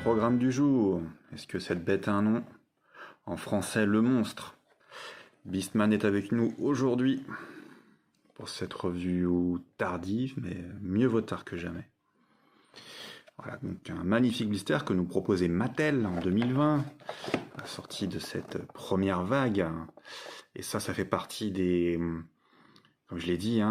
Programme du jour. Est-ce que cette bête a un nom? En français, le monstre. Beastman est avec nous aujourd'hui pour cette review tardive, mais mieux vaut tard que jamais. Voilà, donc un magnifique blister que nous proposait Mattel en 2020, à la sortie de cette première vague. Et ça fait partie des, comme je l'ai dit,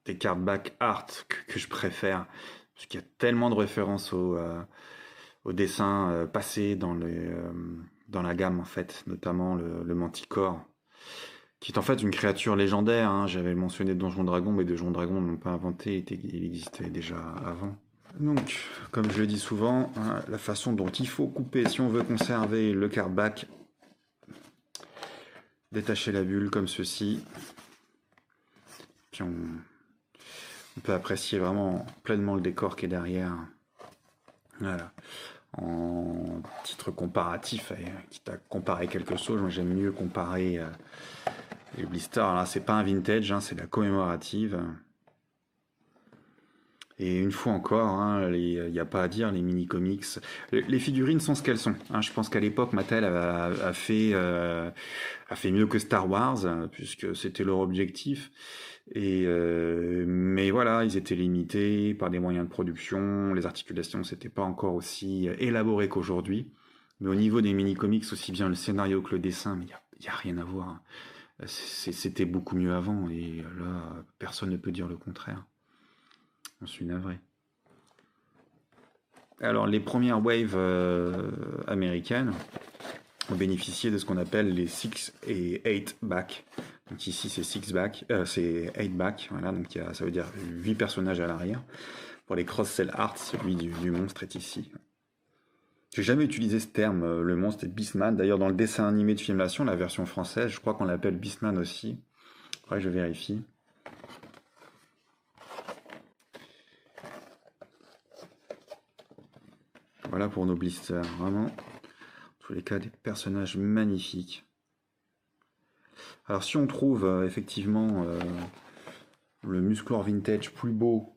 des card back art que je préfère, parce qu'il y a tellement de références au dessin passé dans la gamme, en fait, notamment le Manticore, qui est en fait une créature légendaire. J'avais mentionné Donjon Dragon, mais Donjon Dragon n'ont pas inventé, il existait déjà avant. Donc, comme je le dis souvent, la façon dont il faut couper si on veut conserver le card back, détacher la bulle comme ceci, puis on peut apprécier vraiment pleinement le décor qui est derrière. Voilà. En titre comparatif, quitte à comparer quelque chose, moi j'aime mieux comparer les blisters. Alors là, c'est pas un vintage, c'est la commémorative. Et une fois encore, il n'y a pas à dire, les mini-comics. Les figurines sont ce qu'elles sont. Je pense qu'à l'époque, Mattel a fait mieux que Star Wars, puisque c'était leur objectif. Mais voilà, ils étaient limités par des moyens de production. Les articulations, c'était pas encore aussi élaboré qu'aujourd'hui. Mais au niveau des mini-comics, aussi bien le scénario que le dessin, il y a rien à voir. C'était beaucoup mieux avant. Et là, personne ne peut dire le contraire. Je suis navré. Alors, les premières waves américaines ont bénéficié de ce qu'on appelle les 6 et 8 back. Donc ici, c'est 6 back, c'est 8 back. Voilà, donc ça veut dire 8 personnages à l'arrière. Pour les cross-cell arts, celui du monstre est ici. J'ai jamais utilisé ce terme, le monstre est Beastman. D'ailleurs, dans le dessin animé de Filmation, la version française, je crois qu'on l'appelle Beastman aussi. Ouais, je vérifie. Voilà pour nos blisters, vraiment, en tous les cas, des personnages magnifiques. Alors si on trouve effectivement le Musclor Vintage plus beau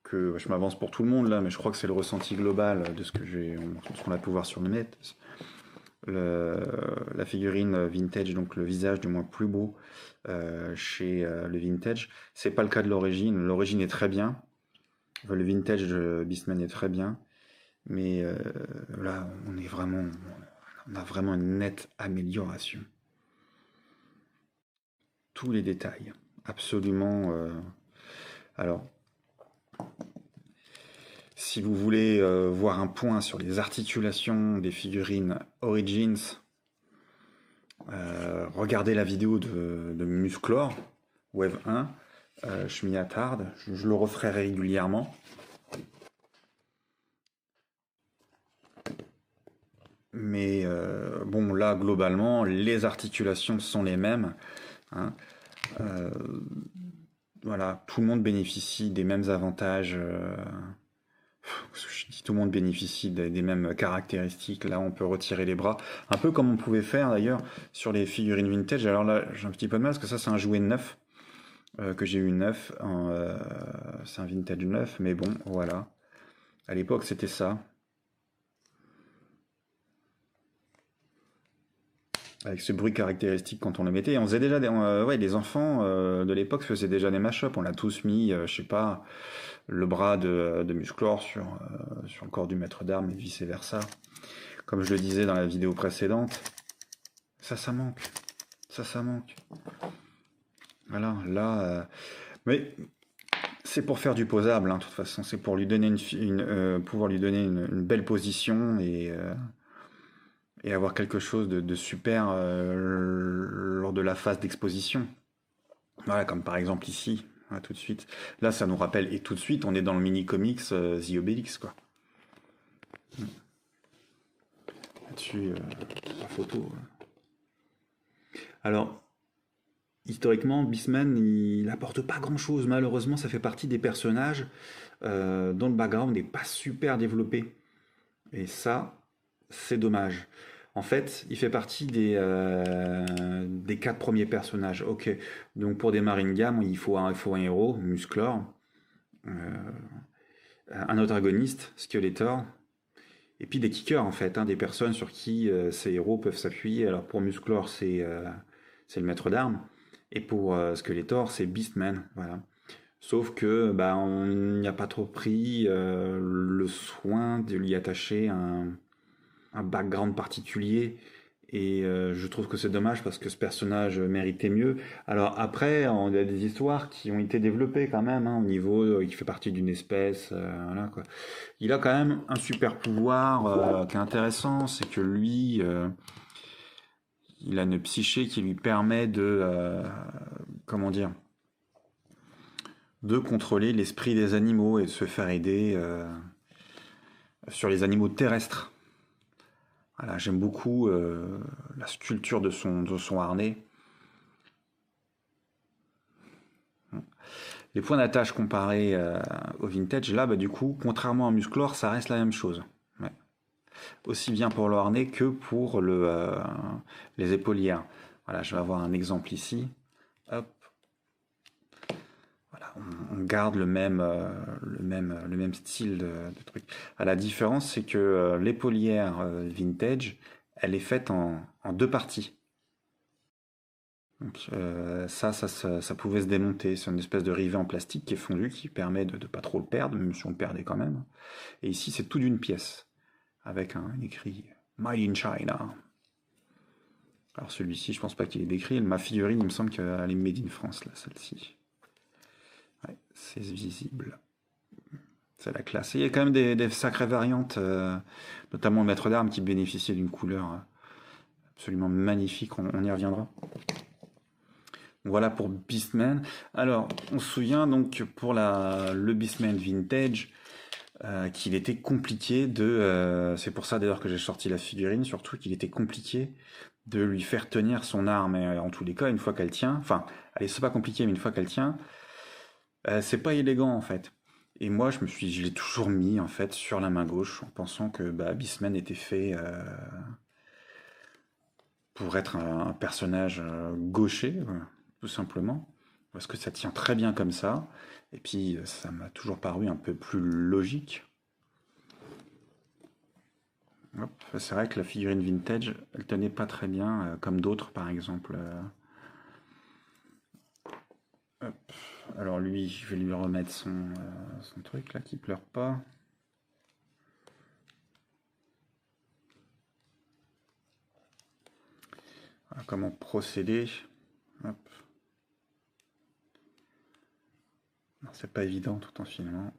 que, je m'avance pour tout le monde là, mais je crois que c'est le ressenti global de ce qu'on a pu voir sur le net, la figurine Vintage, donc le visage du moins plus beau chez le Vintage, c'est pas le cas de l'origine est très bien, le Vintage de Beastman est très bien. Mais là, on a vraiment une nette amélioration. Tous les détails, absolument. Alors, si vous voulez voir un point sur les articulations des figurines Origins, regardez la vidéo de Musclor, Wave 1. Je m'y attarde, je le referai régulièrement. Mais bon, là, globalement, les articulations sont les mêmes. Voilà, tout le monde bénéficie des mêmes avantages. Je dis tout le monde bénéficie des mêmes caractéristiques. Là, on peut retirer les bras. Un peu comme on pouvait faire, d'ailleurs, sur les figurines vintage. Alors là, j'ai un petit peu de mal, parce que ça, c'est un jouet neuf. Que j'ai eu neuf. C'est un vintage neuf, mais bon, voilà. À l'époque, c'était ça. Avec ce bruit caractéristique quand on le mettait. Et on faisait déjà les enfants de l'époque faisaient déjà des mash-up. On a tous mis, je sais pas, le bras de Musclor sur le corps du maître d'armes et vice versa. Comme je le disais dans la vidéo précédente, ça manque. Ça manque. Voilà, là, mais c'est pour faire du posable, de toute façon. C'est pour lui donner pouvoir lui donner une belle position et avoir quelque chose de super lors de la phase d'exposition. Voilà, comme par exemple ici, tout de suite. Là, ça nous rappelle, et tout de suite, on est dans le mini-comics The Obélix, quoi. Là-dessus, la photo. Alors, historiquement, Beastman, il apporte pas grand-chose. Malheureusement, ça fait partie des personnages dont le background n'est pas super développé. Et ça, c'est dommage. En fait, il fait partie des 4 premiers personnages. Ok, donc pour démarrer une gamme, il faut un héros, Musclor, un antagoniste, Skeletor, Et puis des kickers en fait, hein, des personnes sur qui ces héros peuvent s'appuyer. Alors pour Musclor, c'est le maître d'armes, et pour Skeletor, c'est Beastman. Voilà. Sauf que bah, on n'y a pas trop pris le soin de lui attacher un background particulier. Et je trouve que c'est dommage parce que ce personnage méritait mieux. Alors après, on a des histoires qui ont été développées quand même, hein, au niveau, il fait partie d'une espèce, voilà quoi. Il a quand même un super pouvoir qui est intéressant, c'est que lui, il a une psyché qui lui permet comment dire, de contrôler l'esprit des animaux et de se faire aider sur les animaux terrestres. Voilà, j'aime beaucoup la sculpture de son harnais. Les points d'attache comparés au vintage, là, bah, du coup, contrairement à Musclor, ça reste la même chose. Ouais. Aussi bien pour le harnais que pour les épaulières. Voilà, je vais avoir un exemple ici. Hop. Voilà, on garde le même style de truc. La différence, c'est que l'épaulière vintage, elle est faite en deux parties. Donc ça pouvait se démonter. C'est une espèce de rivet en plastique qui est fondu, qui permet de ne pas trop le perdre, même si on le perdait quand même. Et ici, c'est tout d'une pièce, avec un écrit Made in China. Alors celui-ci, je pense pas qu'il est décrit. Ma figurine, il me semble qu'elle est Made in France, là, celle-ci. Ouais, c'est visible. C'est la classe. Et il y a quand même des sacrées variantes, notamment le maître d'armes qui bénéficiait d'une couleur absolument magnifique. On y reviendra. Voilà pour Beastman. Alors, on se souvient donc pour le Beastman Vintage qu'il était compliqué c'est pour ça d'ailleurs que j'ai sorti la figurine, surtout qu'il était compliqué de lui faire tenir son arme. Et en tous les cas, une fois qu'elle tient, enfin, allez, c'est pas compliqué, mais une fois qu'elle tient, c'est pas élégant en fait. Et moi, je l'ai toujours mis en fait sur la main gauche en pensant que Beastman était fait pour être un personnage gaucher, tout simplement, parce que ça tient très bien comme ça, et puis ça m'a toujours paru un peu plus logique. C'est vrai que la figurine vintage, elle tenait pas très bien, comme d'autres par exemple. Hop. Alors lui, je vais lui remettre son truc là qui pleure pas. Voilà, comment procéder. Hop. C'est pas évident tout en filmant.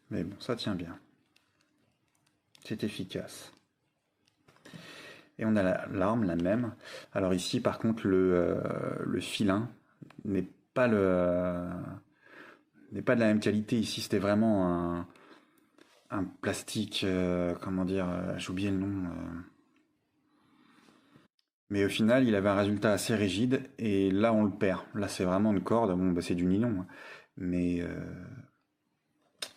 Mais bon, ça tient bien. C'est efficace. Et on a l'arme, la même. Alors ici, par contre, le filin n'est pas n'est pas de la même qualité. Ici, c'était vraiment un plastique, comment dire, j'ai oublié le nom. Mais au final, il avait un résultat assez rigide, et là, on le perd. Là, c'est vraiment une corde. Bon, c'est du nylon, hein. Mais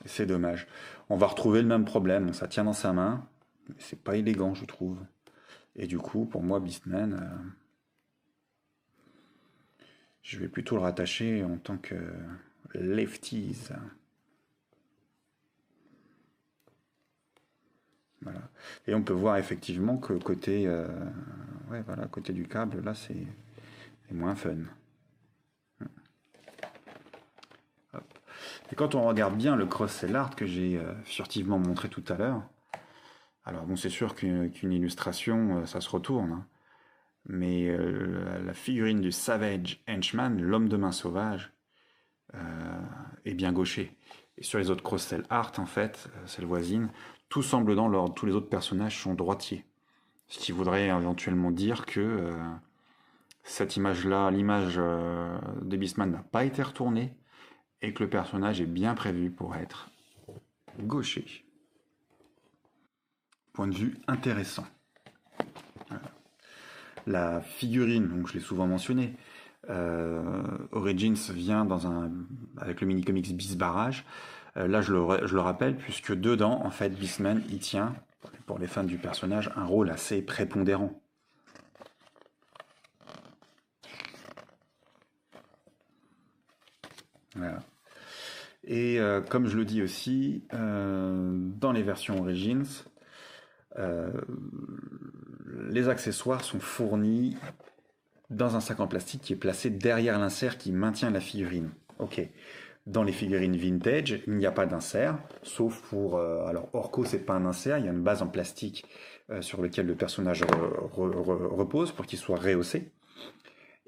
c'est dommage. On va retrouver le même problème. Ça tient dans sa main, mais c'est pas élégant, je trouve. Et du coup, pour moi, Beastman, je vais plutôt le rattacher en tant que lefties. Voilà. Et on peut voir effectivement que côté, ouais, voilà, côté du câble, là, c'est moins fun. Hop. Et quand on regarde bien le cross-cell art que j'ai furtivement montré tout à l'heure, alors bon, c'est sûr qu'une illustration, ça se retourne, hein. Mais la figurine du Savage Henchman, l'homme de main sauvage, est bien gaucher. Et sur les autres cross-cell art, en fait, celle voisine, tout semble dans l'ordre. Tous les autres personnages sont droitiers. Ce qui voudrait éventuellement dire que cette image-là, l'image de Beastman n'a pas été retournée et que le personnage est bien prévu pour être gaucher. Point de vue intéressant. Voilà. La figurine, donc je l'ai souvent mentionné, Origins vient avec le mini-comics Beast Barrage. Là, je le rappelle, puisque dedans, en fait, Beastman, il tient, pour les fans du personnage, un rôle assez prépondérant. Voilà. Et comme je le dis aussi, dans les versions Origins, euh, les accessoires sont fournis dans un sac en plastique qui est placé derrière l'insert qui maintient la figurine. Ok. Dans les figurines vintage, il n'y a pas d'insert, sauf pour... alors Orko, c'est pas un insert, il y a une base en plastique sur laquelle le personnage repose pour qu'il soit rehaussé.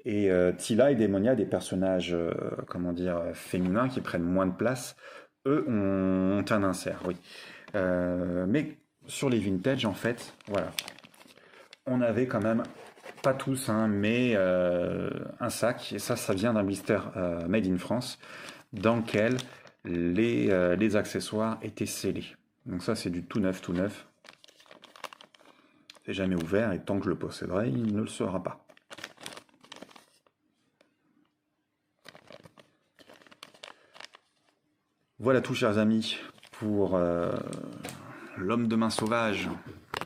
Et Tila et Démonia, des personnages, comment dire, féminins qui prennent moins de place, eux ont un insert, oui. Mais sur les vintage, en fait, voilà, on avait quand même, pas tous, hein, mais un sac, et ça vient d'un blister made in France, dans lequel les accessoires étaient scellés. Donc ça, c'est du tout neuf, tout neuf. C'est jamais ouvert, et tant que je le posséderai, il ne le sera pas. Voilà tout, chers amis, pour l'homme de main sauvage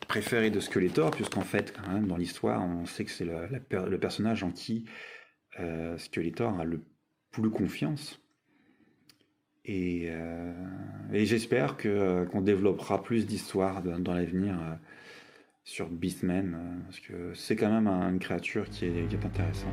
préféré de Skeletor, puisqu'en fait, quand même, dans l'histoire, on sait que c'est le personnage en qui Skeletor a le plus confiance. Et j'espère qu'on développera plus d'histoires dans l'avenir sur Beastman, parce que c'est quand même une créature qui est intéressante.